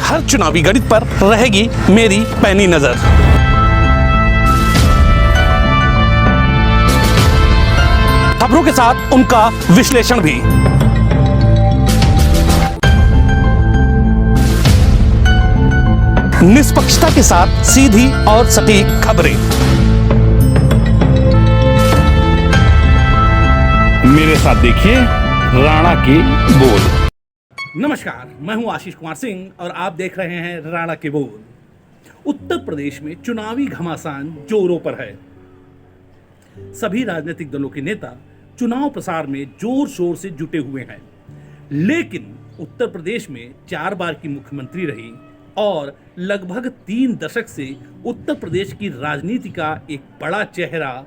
हर चुनावी गणित पर रहेगी मेरी पैनी नजर। खबरों के साथ उनका विश्लेषण भी। निष्पक्षता के साथ सीधी और सटीक खबरें। मेरे साथ देखिए राणा के बोल। नमस्कार, मैं हूं आशीष कुमार सिंह और आप देख रहे हैं राणा के बोल। उत्तर प्रदेश में चुनावी घमासान जोरों पर है। सभी राजनीतिक दलों के नेता चुनाव प्रसार में जोर शोर से जुटे हुए हैं, लेकिन उत्तर प्रदेश में 4 बार की मुख्यमंत्री रही और लगभग 3 दशक से उत्तर प्रदेश की राजनीति का एक बड़ा चेहरा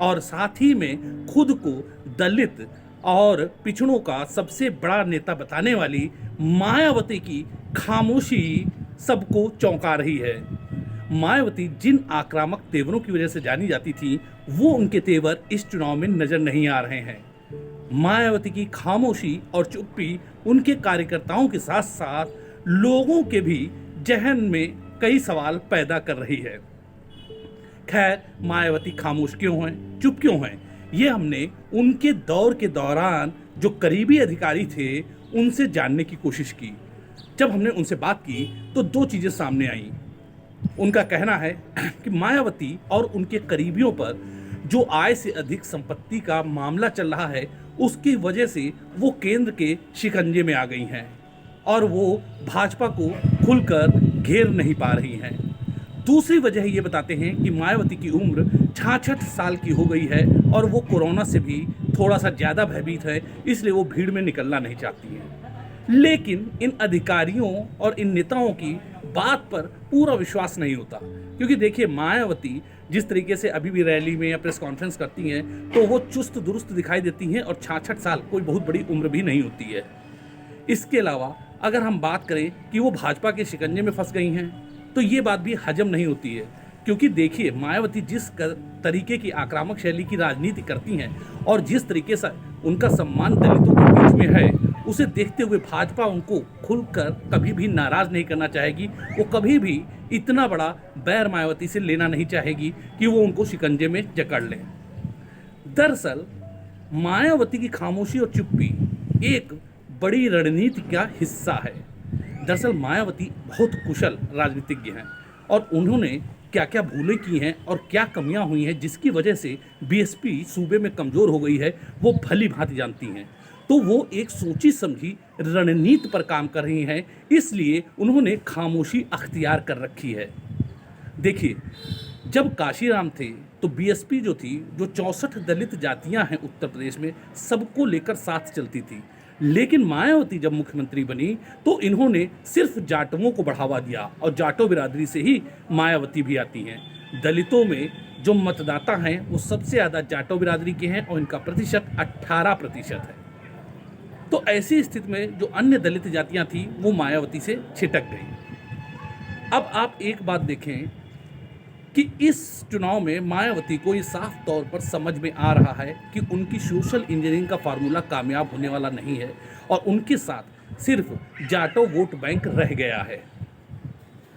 और साथ ही में खुद को दलित और पिछड़ों का सबसे बड़ा नेता बताने वाली मायावती की खामोशी सबको चौंका रही है। मायावती जिन आक्रामक तेवरों की वजह से जानी जाती थी, वो उनके तेवर इस चुनाव में नजर नहीं आ रहे हैं। मायावती की खामोशी और चुप्पी उनके कार्यकर्ताओं के साथ साथ लोगों के भी जहन में कई सवाल पैदा कर रही है। खैर, मायावती खामोश क्यों हैं, चुप क्यों हैं, ये हमने उनके दौर के दौरान जो करीबी अधिकारी थे उनसे जानने की कोशिश की। जब हमने उनसे बात की तो 2 चीजें सामने आईं। उनका कहना है कि मायावती और उनके करीबियों पर जो आय से अधिक संपत्ति का मामला चल रहा है, उसकी वजह से वो केंद्र के शिकंजे में आ गई हैं और वो भाजपा को खुलकर घेर नहीं पा रही हैं। दूसरी वजह ये बताते हैं कि मायावती की उम्र 66 साल की हो गई है और वो कोरोना से भी थोड़ा सा ज़्यादा भयभीत है, इसलिए वो भीड़ में निकलना नहीं चाहती हैं। लेकिन इन अधिकारियों और इन नेताओं की बात पर पूरा विश्वास नहीं होता, क्योंकि देखिए, मायावती जिस तरीके से अभी भी रैली में या प्रेस कॉन्फ्रेंस करती हैं तो वो चुस्त दुरुस्त दिखाई देती हैं और 66 साल कोई बहुत बड़ी उम्र भी नहीं होती है। इसके अलावा अगर हम बात करें कि वो भाजपा के शिकंजे में फंस गई हैं, तो ये बात भी हजम नहीं होती है, क्योंकि देखिए, मायावती जिस तरीके की आक्रामक शैली की राजनीति करती हैं और जिस तरीके से उनका सम्मान दलितों के बीच में है, उसे देखते हुए भाजपा उनको खुलकर कभी भी नाराज नहीं करना चाहेगी। वो कभी भी इतना बड़ा बैर मायावती से लेना नहीं चाहेगी कि वो उनको शिकंजे में जकड़ लें। दरअसल मायावती की खामोशी और चुप्पी एक बड़ी रणनीति का हिस्सा है। दरअसल मायावती बहुत कुशल राजनीतिज्ञ हैं और उन्होंने क्या क्या भूलें की हैं और क्या कमियां हुई हैं जिसकी वजह से बीएसपी सूबे में कमज़ोर हो गई है, वो भली भांति जानती हैं। तो वो एक सोची समझी रणनीति पर काम कर रही हैं, इसलिए उन्होंने खामोशी अख्तियार कर रखी है। देखिए, जब काशीराम थे तो बीएसपी जो थी, जो 64 दलित जातियां हैं उत्तर प्रदेश में, सबको लेकर साथ चलती थी। लेकिन मायावती जब मुख्यमंत्री बनी तो इन्होंने सिर्फ जाटवों को बढ़ावा दिया और जाटो बिरादरी से ही मायावती भी आती हैं। दलितों में जो मतदाता हैं वो सबसे ज़्यादा जाटो बिरादरी के हैं और इनका प्रतिशत 18% है। तो ऐसी स्थिति में जो अन्य दलित जातियां थी वो मायावती से छिटक गई। अब आप एक बात देखें कि इस चुनाव में मायावती को ये साफ तौर पर समझ में आ रहा है कि उनकी सोशल इंजीनियरिंग का फार्मूला कामयाब होने वाला नहीं है और उनके साथ सिर्फ जाटो वोट बैंक रह गया है।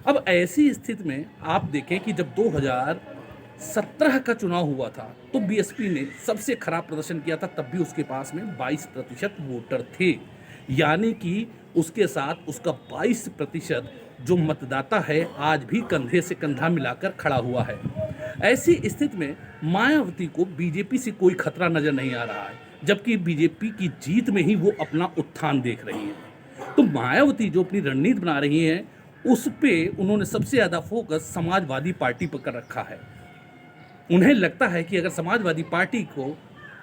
अब ऐसी स्थिति में आप देखें कि जब 2017 का चुनाव हुआ था तो बीएसपी ने सबसे खराब प्रदर्शन किया था, तब भी उसके पास में 22% वोटर थे, यानी कि उसके साथ उसका 22% जो मतदाता है आज भी कंधे से कंधा मिलाकर खड़ा हुआ है। ऐसी स्थिति में मायावती को बीजेपी से कोई खतरा नजर नहीं आ रहा है, जबकि बीजेपी की जीत में ही वो अपना उत्थान देख रही है। तो मायावती जो अपनी रणनीति बना रही हैं, उस पे उन्होंने सबसे ज़्यादा फोकस समाजवादी पार्टी पर कर रखा है। उन्हें लगता है कि अगर समाजवादी पार्टी को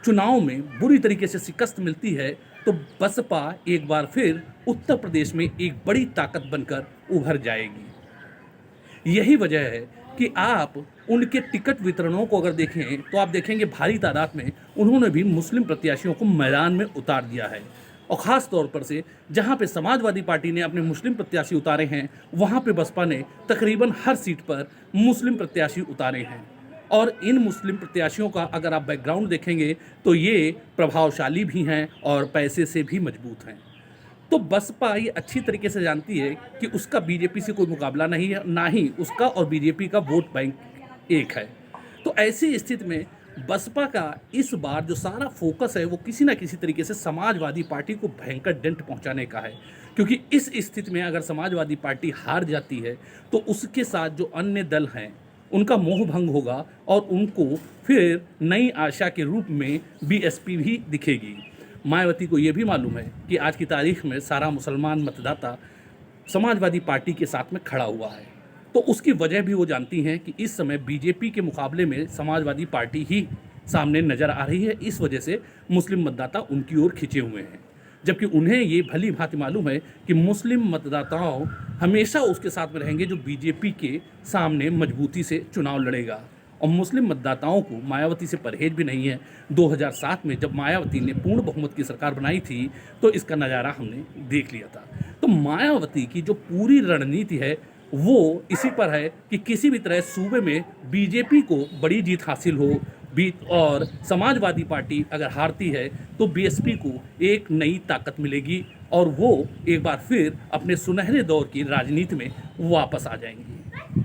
चुनाव में बुरी तरीके से शिकस्त मिलती है तो बसपा एक बार फिर उत्तर प्रदेश में एक बड़ी ताकत बनकर उभर जाएगी। यही वजह है कि आप उनके टिकट वितरणों को अगर देखें तो आप देखेंगे भारी तादाद में उन्होंने भी मुस्लिम प्रत्याशियों को मैदान में उतार दिया है। और ख़ास तौर पर से जहां पे समाजवादी पार्टी ने अपने मुस्लिम प्रत्याशी उतारे हैं, वहां पे बसपा ने तकरीबन हर सीट पर मुस्लिम प्रत्याशी उतारे हैं। और इन मुस्लिम प्रत्याशियों का अगर आप बैकग्राउंड देखेंगे तो ये प्रभावशाली भी हैं और पैसे से भी मजबूत हैं। तो बसपा ये अच्छी तरीके से जानती है कि उसका बीजेपी से कोई मुकाबला नहीं है, ना ही उसका और बीजेपी का वोट बैंक एक है। तो ऐसी स्थिति में बसपा का इस बार जो सारा फोकस है वो किसी ना किसी तरीके से समाजवादी पार्टी को भयंकर डेंट पहुंचाने का है, क्योंकि इस स्थिति में अगर समाजवादी पार्टी हार जाती है तो उसके साथ जो अन्य दल हैं उनका मोह भंग होगा और उनको फिर नई आशा के रूप में बीएसपी भी दिखेगी। मायावती को ये भी मालूम है कि आज की तारीख में सारा मुसलमान मतदाता समाजवादी पार्टी के साथ में खड़ा हुआ है, तो उसकी वजह भी वो जानती हैं कि इस समय बीजेपी के मुकाबले में समाजवादी पार्टी ही सामने नज़र आ रही है। इस वजह से मुस्लिम मतदाता उनकी ओर खिंचे हुए हैं, जबकि उन्हें ये भली भांति मालूम है कि मुस्लिम मतदाताओं हमेशा उसके साथ में रहेंगे जो बीजेपी के सामने मजबूती से चुनाव लड़ेगा। और मुस्लिम मतदाताओं को मायावती से परहेज भी नहीं है। 2007 में जब मायावती ने पूर्ण बहुमत की सरकार बनाई थी तो इसका नज़ारा हमने देख लिया था। तो मायावती की जो पूरी रणनीति है वो इसी पर है कि किसी भी तरह सूबे में बीजेपी को बड़ी जीत हासिल हो और समाजवादी पार्टी अगर हारती है तो बीएसपी को एक नई ताकत मिलेगी और वो एक बार फिर अपने सुनहरे दौर की राजनीति में वापस आ जाएंगी।